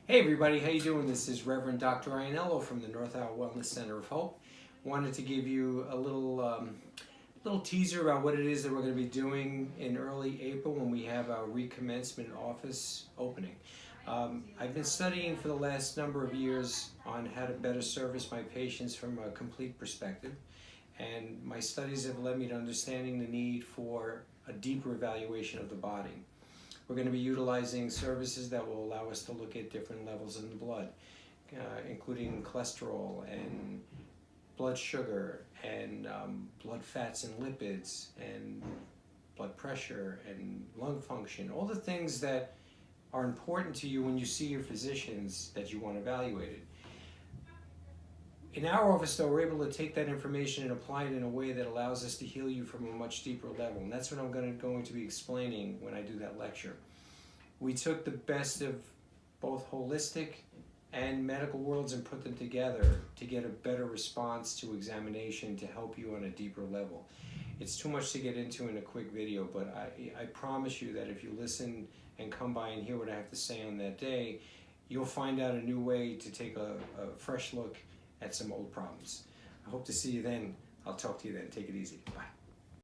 Hey everybody, how you doing? This is Reverend Dr. Iannello from the North Isle Wellness Center of Hope. Wanted to give you a little teaser about what it is that we're going to be doing in early April when we have our recommencement office opening. I've been studying for the last number of years on how to better service my patients from a complete perspective, and my studies have led me to understanding the need for a deeper evaluation of the body. We're going to be utilizing services that will allow us to look at different levels in the blood, including cholesterol and blood sugar and blood fats and lipids and blood pressure and lung function, all the things that are important to you when you see your physicians that you want evaluated. In our office, though, we're able to take that information and apply it in a way that allows us to heal you from a much deeper level. And that's what I'm going to be explaining when I do that lecture. We took the best of both holistic and medical worlds and put them together to get a better response to examination to help you on a deeper level. It's too much to get into in a quick video, but I promise you that if you listen and come by and hear what I have to say on that day, you'll find out a new way to take a fresh look at some old problems. I hope to see you then. I'll talk to you then. Take it easy. Bye.